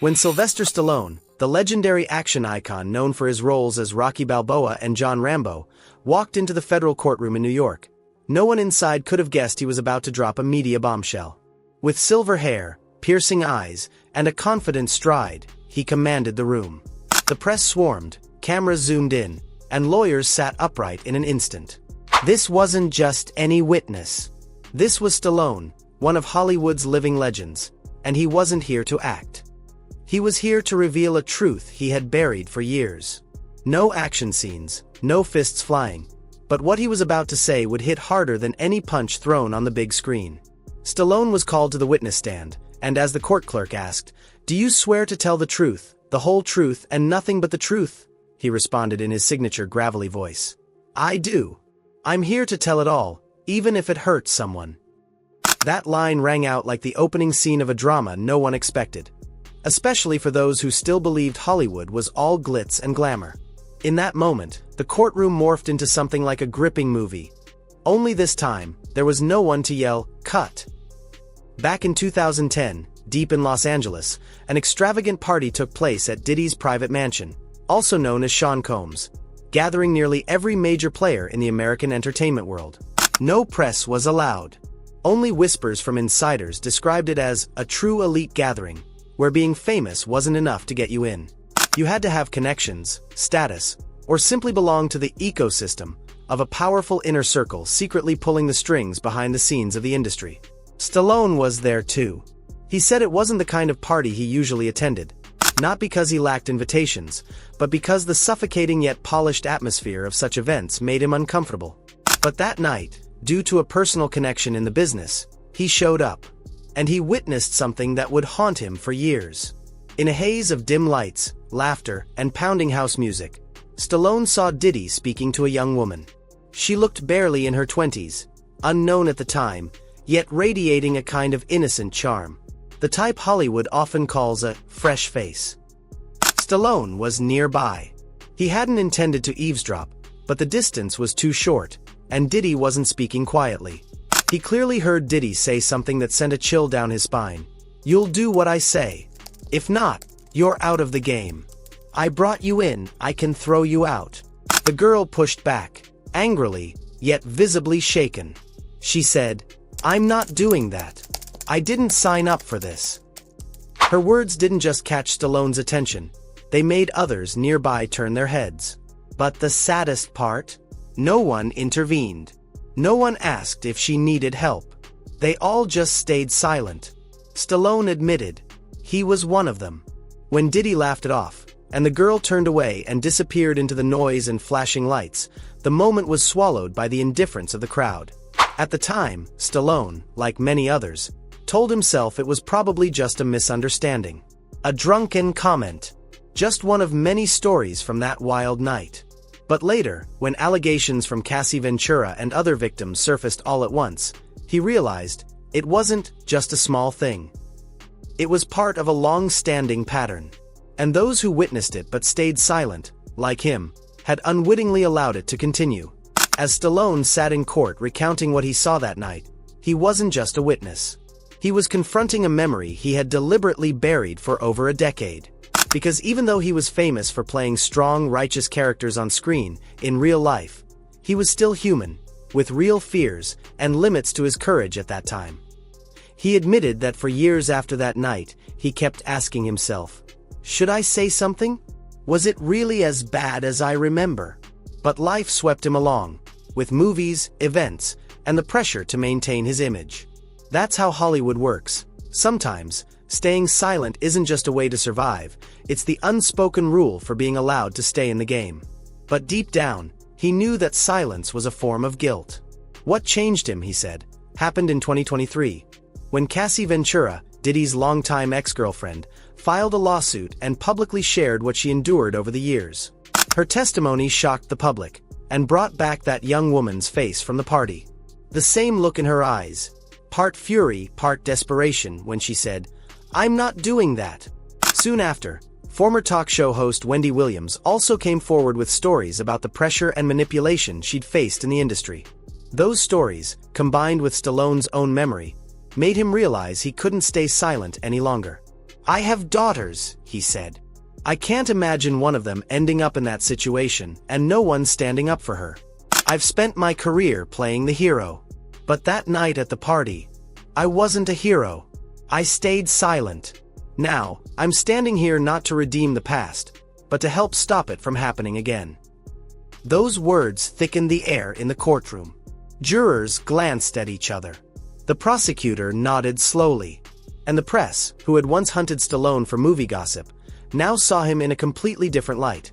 When Sylvester Stallone, the legendary action icon known for his roles as Rocky Balboa and John Rambo, walked into the federal courtroom in New York, no one inside could have guessed he was about to drop a media bombshell. With silver hair, piercing eyes, and a confident stride, he commanded the room. The press swarmed, cameras zoomed in, and lawyers sat upright in an instant. This wasn't just any witness. This was Stallone, one of Hollywood's living legends, and he wasn't here to act. He was here to reveal a truth he had buried for years. No action scenes, no fists flying, but what he was about to say would hit harder than any punch thrown on the big screen. Stallone was called to the witness stand, and as the court clerk asked, "Do you swear to tell the truth, the whole truth, and nothing but the truth?" he responded in his signature gravelly voice. "I do. I'm here to tell it all, even if it hurts someone." That line rang out like the opening scene of a drama no one expected, especially for those who still believed Hollywood was all glitz and glamour. In that moment, the courtroom morphed into something like a gripping movie. Only this time, there was no one to yell, "Cut." Back in 2010, deep in Los Angeles, an extravagant party took place at Diddy's private mansion, also known as Sean Combs, gathering nearly every major player in the American entertainment world. No press was allowed. Only whispers from insiders described it as a true elite gathering, where being famous wasn't enough to get you in. You had to have connections, status, or simply belong to the ecosystem of a powerful inner circle secretly pulling the strings behind the scenes of the industry. Stallone was there too. He said it wasn't the kind of party he usually attended, not because he lacked invitations, but because the suffocating yet polished atmosphere of such events made him uncomfortable. But that night, due to a personal connection in the business, he showed up, and he witnessed something that would haunt him for years. In a haze of dim lights, laughter, and pounding house music, Stallone saw Diddy speaking to a young woman. She looked barely in her 20s, unknown at the time, yet radiating a kind of innocent charm, the type Hollywood often calls a fresh face. Stallone was nearby. He hadn't intended to eavesdrop, but the distance was too short, and Diddy wasn't speaking quietly. He clearly heard Diddy say something that sent a chill down his spine. "You'll do what I say. If not, you're out of the game. I brought you in, I can throw you out." The girl pushed back, angrily, yet visibly shaken. She said, "I'm not doing that. I didn't sign up for this." Her words didn't just catch Stallone's attention, they made others nearby turn their heads. But the saddest part? No one intervened. No one asked if she needed help. They all just stayed silent. Stallone admitted, he was one of them. When Diddy laughed it off, and the girl turned away and disappeared into the noise and flashing lights, the moment was swallowed by the indifference of the crowd. At the time, Stallone, like many others, told himself it was probably just a misunderstanding. A drunken comment. Just one of many stories from that wild night. But later, when allegations from Cassie Ventura and other victims surfaced all at once, he realized it wasn't just a small thing. It was part of a long-standing pattern. And those who witnessed it but stayed silent, like him, had unwittingly allowed it to continue. As Stallone sat in court recounting what he saw that night, he wasn't just a witness. He was confronting a memory he had deliberately buried for over a decade. Because even though he was famous for playing strong, righteous characters on screen, in real life, he was still human, with real fears and limits to his courage at that time. He admitted that for years after that night, he kept asking himself, "Should I say something? Was it really as bad as I remember?" But life swept him along, with movies, events, and the pressure to maintain his image. That's how Hollywood works. Sometimes, staying silent isn't just a way to survive, it's the unspoken rule for being allowed to stay in the game. But deep down, he knew that silence was a form of guilt. What changed him, he said, happened in 2023, when Cassie Ventura, Diddy's longtime ex-girlfriend, filed a lawsuit and publicly shared what she endured over the years. Her testimony shocked the public, and brought back that young woman's face from the party. The same look in her eyes, part fury, part desperation, when she said, "I'm not doing that." Soon after, former talk show host Wendy Williams also came forward with stories about the pressure and manipulation she'd faced in the industry. Those stories, combined with Stallone's own memory, made him realize he couldn't stay silent any longer. "I have daughters," he said. "I can't imagine one of them ending up in that situation and no one standing up for her. I've spent my career playing the hero. But that night at the party, I wasn't a hero. I stayed silent. Now, I'm standing here not to redeem the past, but to help stop it from happening again." Those words thickened the air in the courtroom. Jurors glanced at each other. The prosecutor nodded slowly. And the press, who had once hunted Stallone for movie gossip, now saw him in a completely different light.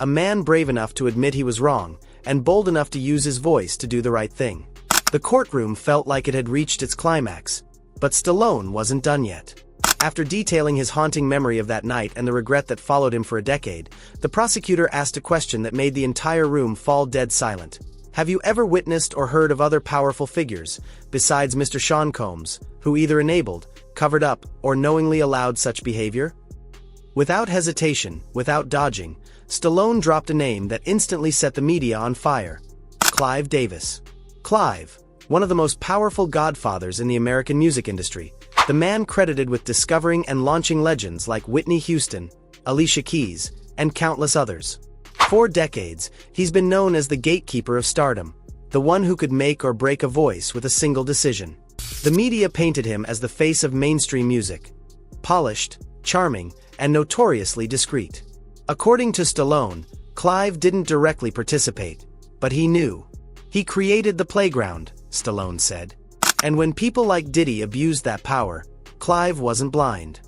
A man brave enough to admit he was wrong, and bold enough to use his voice to do the right thing. The courtroom felt like it had reached its climax, but Stallone wasn't done yet. After detailing his haunting memory of that night and the regret that followed him for a decade, the prosecutor asked a question that made the entire room fall dead silent. "Have you ever witnessed or heard of other powerful figures, besides Mr. Sean Combs, who either enabled, covered up, or knowingly allowed such behavior?" Without hesitation, without dodging, Stallone dropped a name that instantly set the media on fire. Clive Davis. Clive, one of the most powerful godfathers in the American music industry, the man credited with discovering and launching legends like Whitney Houston, Alicia Keys, and countless others. For decades, he's been known as the gatekeeper of stardom, the one who could make or break a voice with a single decision. The media painted him as the face of mainstream music, polished, charming, and notoriously discreet. According to Stallone, Clive didn't directly participate, but he knew. "He created the playground," Stallone said. And when people like Diddy abused that power, Clive wasn't blind.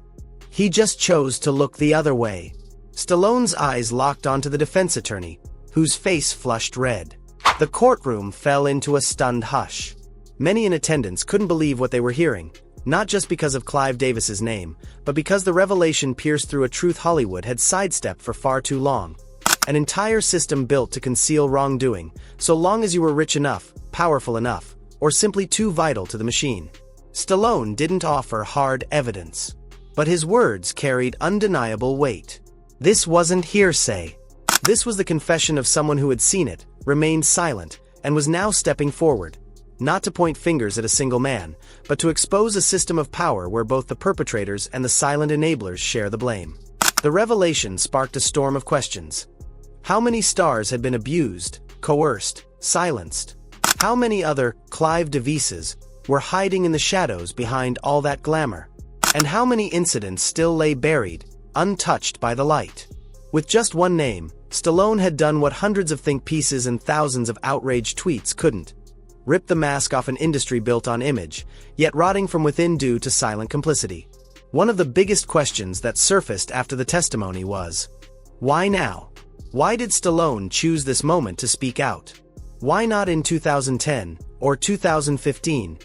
He just chose to look the other way. Stallone's eyes locked onto the defense attorney, whose face flushed red. The courtroom fell into a stunned hush. Many in attendance couldn't believe what they were hearing, not just because of Clive Davis's name, but because the revelation pierced through a truth Hollywood had sidestepped for far too long. An entire system built to conceal wrongdoing, so long as you were rich enough, powerful enough, or simply too vital to the machine. Stallone didn't offer hard evidence, but his words carried undeniable weight. This wasn't hearsay. This was the confession of someone who had seen it, remained silent, and was now stepping forward, not to point fingers at a single man, but to expose a system of power where both the perpetrators and the silent enablers share the blame. The revelation sparked a storm of questions. How many stars had been abused, coerced, silenced? How many other Clive Davises were hiding in the shadows behind all that glamour? And how many incidents still lay buried, untouched by the light? With just one name, Stallone had done what hundreds of think pieces and thousands of outraged tweets couldn't. Rip the mask off an industry built on image, yet rotting from within due to silent complicity. One of the biggest questions that surfaced after the testimony was, why now? Why did Stallone choose this moment to speak out? Why not in 2010 or 2015,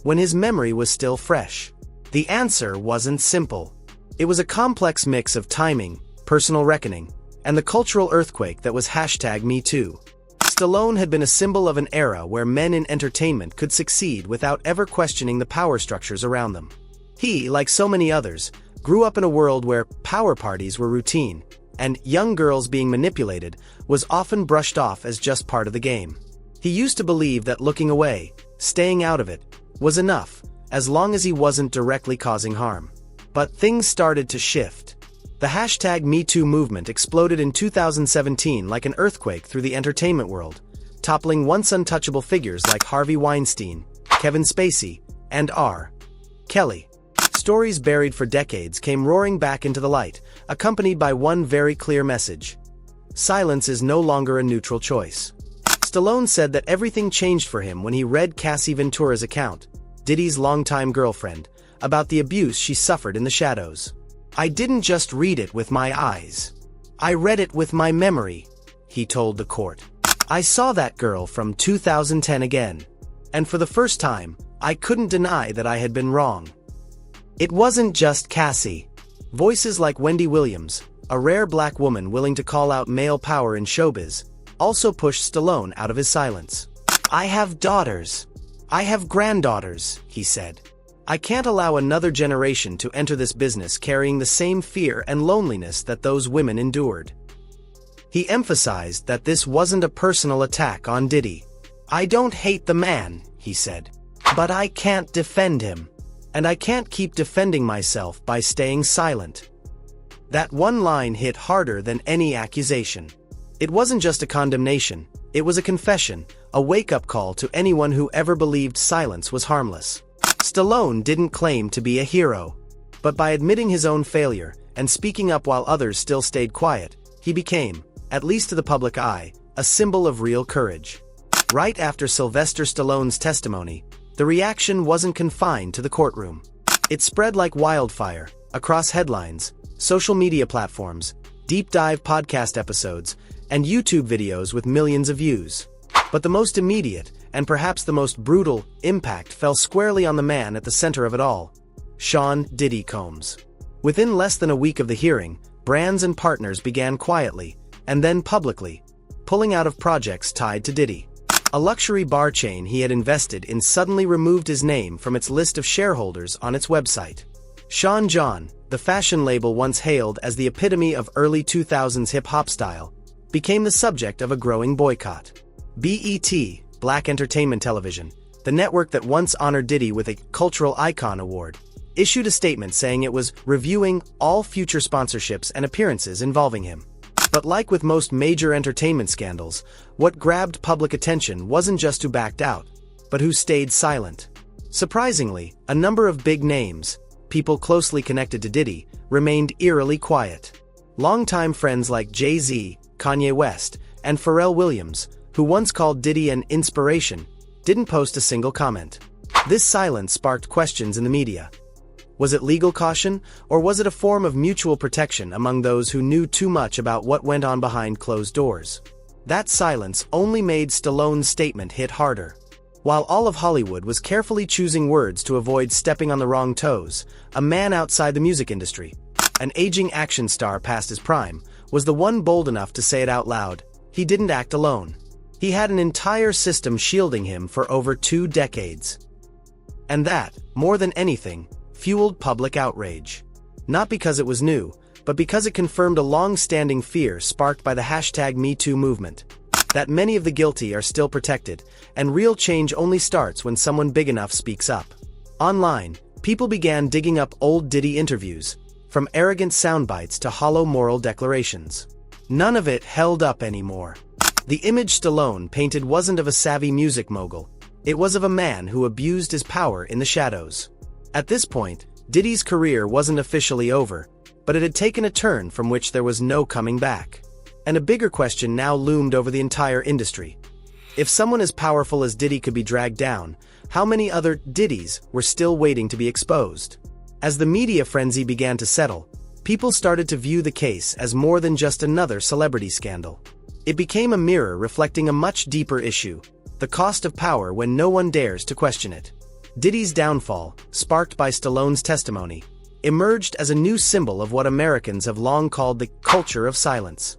when his memory was still fresh? The answer wasn't simple. It was a complex mix of timing, personal reckoning, and the cultural earthquake that was #MeToo. Stallone had been a symbol of an era where men in entertainment could succeed without ever questioning the power structures around them. He, like so many others, grew up in a world where power parties were routine, and young girls being manipulated was often brushed off as just part of the game. He used to believe that looking away, staying out of it, was enough, as long as he wasn't directly causing harm. But things started to shift. The #MeToo movement exploded in 2017 like an earthquake through the entertainment world, toppling once untouchable figures like Harvey Weinstein, Kevin Spacey, and R. Kelly. Stories buried for decades came roaring back into the light, accompanied by one very clear message. Silence is no longer a neutral choice. Stallone said that everything changed for him when he read Cassie Ventura's account, Diddy's longtime girlfriend, about the abuse she suffered in the shadows. "I didn't just read it with my eyes. I read it with my memory," he told the court. "I saw that girl from 2010 again. And for the first time, I couldn't deny that I had been wrong." It wasn't just Cassie. Voices like Wendy Williams, a rare black woman willing to call out male power in showbiz, also pushed Stallone out of his silence. "I have daughters. I have granddaughters," he said. "I can't allow another generation to enter this business carrying the same fear and loneliness that those women endured." He emphasized that this wasn't a personal attack on Diddy. "I don't hate the man," he said, "but I can't defend him. and I can't keep defending myself by staying silent." That one line hit harder than any accusation. It wasn't just a condemnation, it was a confession, a wake-up call to anyone who ever believed silence was harmless. Stallone didn't claim to be a hero, but by admitting his own failure and speaking up while others still stayed quiet, he became, at least to the public eye, a symbol of real courage. Right after Sylvester Stallone's testimony, the reaction wasn't confined to the courtroom. It spread like wildfire, across headlines, social media platforms, deep-dive podcast episodes, and YouTube videos with millions of views. But the most immediate, and perhaps the most brutal, impact fell squarely on the man at the center of it all, Sean "Diddy" Combs. Within less than a week of the hearing, brands and partners began quietly, and then publicly, pulling out of projects tied to Diddy. A luxury bar chain he had invested in suddenly removed his name from its list of shareholders on its website. Sean John, the fashion label once hailed as the epitome of early 2000s hip-hop style, became the subject of a growing boycott. BET, Black Entertainment Television, the network that once honored Diddy with a Cultural Icon Award, issued a statement saying it was reviewing all future sponsorships and appearances involving him. But like with most major entertainment scandals, what grabbed public attention wasn't just who backed out, but who stayed silent. Surprisingly, a number of big names, people closely connected to Diddy, remained eerily quiet. Longtime friends like Jay-Z, Kanye West, and Pharrell Williams, who once called Diddy an inspiration, didn't post a single comment. This silence sparked questions in the media. Was it legal caution, or was it a form of mutual protection among those who knew too much about what went on behind closed doors? That silence only made Stallone's statement hit harder. While all of Hollywood was carefully choosing words to avoid stepping on the wrong toes, a man outside the music industry, an aging action star past his prime, was the one bold enough to say it out loud. He didn't act alone. He had an entire system shielding him for over 2 decades. And that, more than anything, fueled public outrage. Not because it was new, but because it confirmed a long-standing fear sparked by the #MeToo movement. That many of the guilty are still protected, and real change only starts when someone big enough speaks up. Online, people began digging up old Diddy interviews, from arrogant soundbites to hollow moral declarations. None of it held up anymore. The image Stallone painted wasn't of a savvy music mogul, it was of a man who abused his power in the shadows. At this point, Diddy's career wasn't officially over, but it had taken a turn from which there was no coming back. And a bigger question now loomed over the entire industry. If someone as powerful as Diddy could be dragged down, how many other Diddys were still waiting to be exposed? As the media frenzy began to settle, people started to view the case as more than just another celebrity scandal. It became a mirror reflecting a much deeper issue, the cost of power when no one dares to question it. Diddy's downfall, sparked by Stallone's testimony, emerged as a new symbol of what Americans have long called the culture of silence.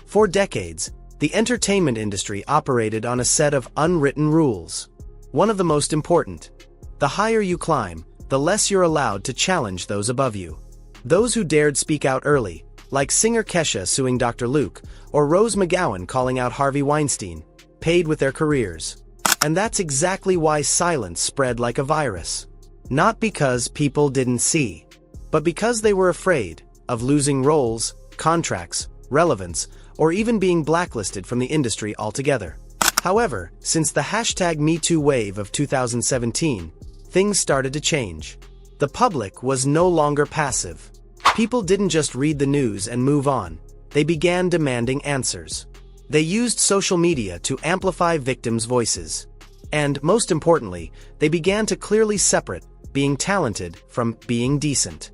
For decades, the entertainment industry operated on a set of unwritten rules. One of the most important: the higher you climb, the less you're allowed to challenge those above you. Those who dared speak out early, like singer Kesha suing Dr. Luke, or Rose McGowan calling out Harvey Weinstein, paid with their careers. And that's exactly why silence spread like a virus. Not because people didn't see, but because they were afraid of losing roles, contracts, relevance, or even being blacklisted from the industry altogether. However, since the #MeToo wave of 2017, things started to change. The public was no longer passive. People didn't just read the news and move on, they began demanding answers. They used social media to amplify victims' voices. And, most importantly, they began to clearly separate being talented from being decent.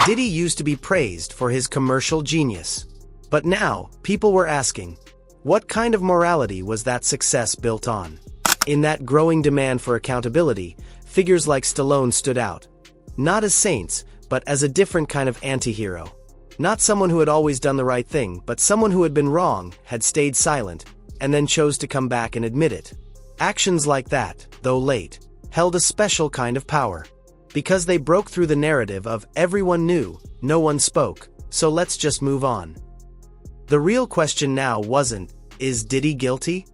Diddy used to be praised for his commercial genius. But now, people were asking, what kind of morality was that success built on? In that growing demand for accountability, figures like Stallone stood out. Not as saints, but as a different kind of anti-hero. Not someone who had always done the right thing, but someone who had been wrong, had stayed silent, and then chose to come back and admit it. Actions like that, though late, held a special kind of power. Because they broke through the narrative of everyone knew, no one spoke, so let's just move on. The real question now wasn't, is Diddy guilty?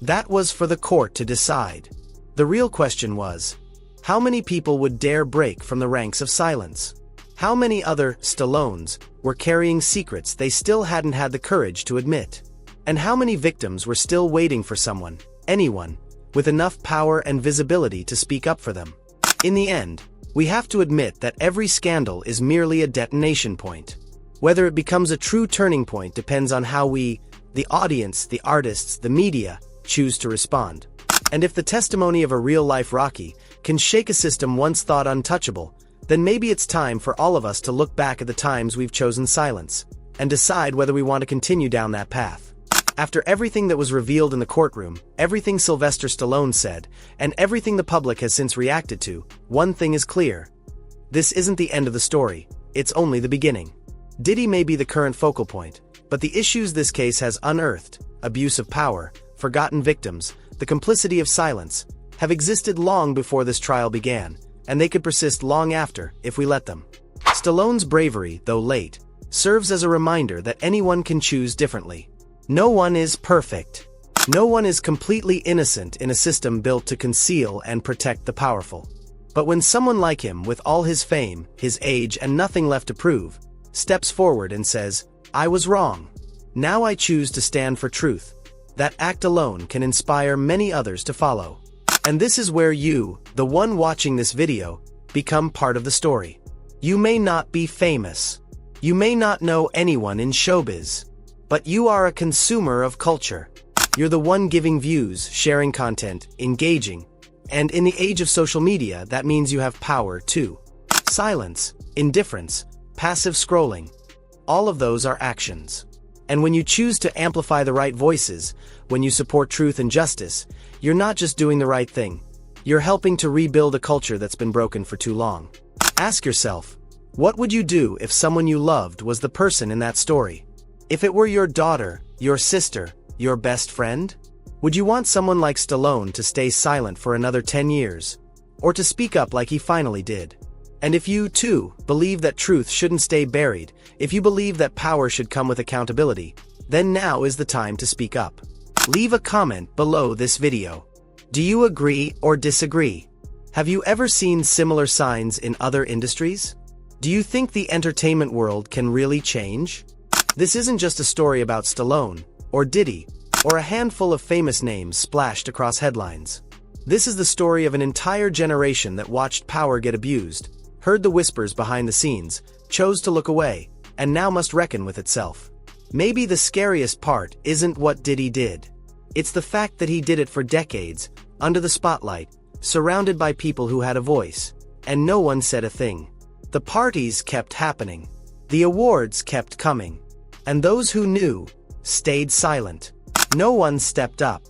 That was for the court to decide. The real question was, How many people would dare break from the ranks of silence? How many other Stallones were carrying secrets they still hadn't had the courage to admit? And how many victims were still waiting for someone, anyone, with enough power and visibility to speak up for them? In the end, we have to admit that every scandal is merely a detonation point. Whether it becomes a true turning point depends on how we, the audience, the artists, the media, choose to respond. And if the testimony of a real-life Rocky can shake a system once thought untouchable, then maybe it's time for all of us to look back at the times we've chosen silence, and decide whether we want to continue down that path. After everything that was revealed in the courtroom, everything Sylvester Stallone said, and everything the public has since reacted to, one thing is clear. This isn't the end of the story, it's only the beginning. Diddy may be the current focal point, but the issues this case has unearthed, abuse of power, forgotten victims, the complicity of silence, have existed long before this trial began, and they could persist long after, if we let them. Stallone's bravery, though late, serves as a reminder that anyone can choose differently. No one is perfect. No one is completely innocent in a system built to conceal and protect the powerful. But when someone like him, with all his fame, his age, and nothing left to prove, steps forward and says, "I was wrong. Now I choose to stand for truth," that act alone can inspire many others to follow. And this is where you, the one watching this video, become part of the story. You may not be famous. You may not know anyone in showbiz. But you are a consumer of culture. You're the one giving views, sharing content, engaging. And in the age of social media, that means you have power too. Silence, indifference, passive scrolling. All of those are actions. And when you choose to amplify the right voices, when you support truth and justice, you're not just doing the right thing. You're helping to rebuild a culture that's been broken for too long. Ask yourself, what would you do if someone you loved was the person in that story? If it were your daughter, your sister, your best friend? Would you want someone like Stallone to stay silent for another 10 years? Or to speak up like he finally did? And if you, too, believe that truth shouldn't stay buried, if you believe that power should come with accountability, then now is the time to speak up. Leave a comment below this video. Do you agree or disagree? Have you ever seen similar signs in other industries? Do you think the entertainment world can really change? This isn't just a story about Stallone, or Diddy, or a handful of famous names splashed across headlines. This is the story of an entire generation that watched power get abused, heard the whispers behind the scenes, chose to look away, and now must reckon with itself. Maybe the scariest part isn't what Diddy did. It's the fact that he did it for decades, under the spotlight, surrounded by people who had a voice, and no one said a thing. The parties kept happening. The awards kept coming. And those who knew stayed silent. No one stepped up.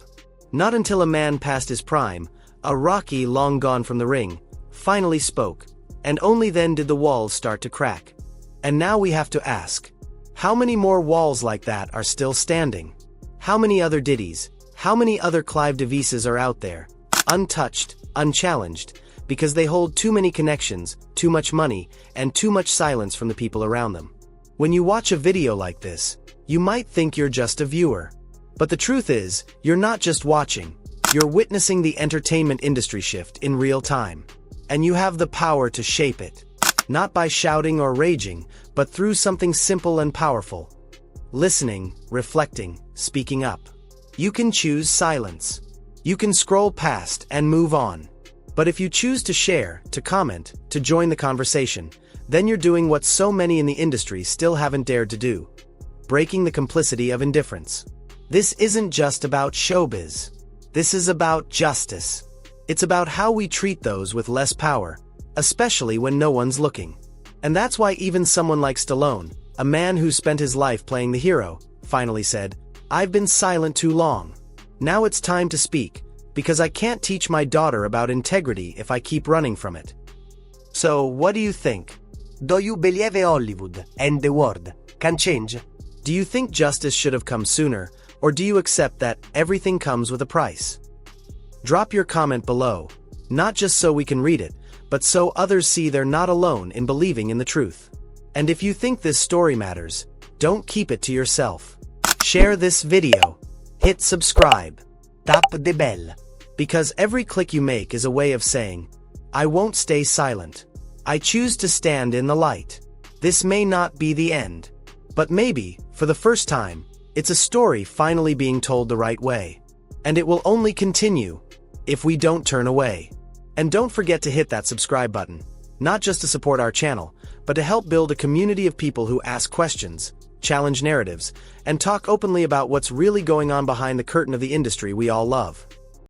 Not until a man past his prime, a Rocky long gone from the ring, finally spoke, and only then did the walls start to crack. And now we have to ask, how many more walls like that are still standing? How many other Diddys, how many other Clive DeVises are out there, untouched, unchallenged, because they hold too many connections, too much money, and too much silence from the people around them? When you watch a video like this, you might think you're just a viewer. But the truth is, you're not just watching. You're witnessing the entertainment industry shift in real time. And you have the power to shape it. Not by shouting or raging, but through something simple and powerful. Listening, reflecting, speaking up. You can choose silence. You can scroll past and move on. But if you choose to share, to comment, to join the conversation, then you're doing what so many in the industry still haven't dared to do. Breaking the complicity of indifference. This isn't just about showbiz. This is about justice. It's about how we treat those with less power, especially when no one's looking. And that's why even someone like Stallone, a man who spent his life playing the hero, finally said, "I've been silent too long. Now it's time to speak, because I can't teach my daughter about integrity if I keep running from it." So, what do you think? Do you believe Hollywood and the world can change? Do you think justice should have come sooner, or do you accept that everything comes with a price? Drop your comment below, not just so we can read it, but so others see they're not alone in believing in the truth. And if you think this story matters, don't keep it to yourself. Share this video. Hit subscribe. Tap the bell. Because every click you make is a way of saying, I won't stay silent. I choose to stand in the light. This may not be the end. But maybe, for the first time, it's a story finally being told the right way. And it will only continue if we don't turn away. And don't forget to hit that subscribe button, not just to support our channel, but to help build a community of people who ask questions, challenge narratives, and talk openly about what's really going on behind the curtain of the industry we all love.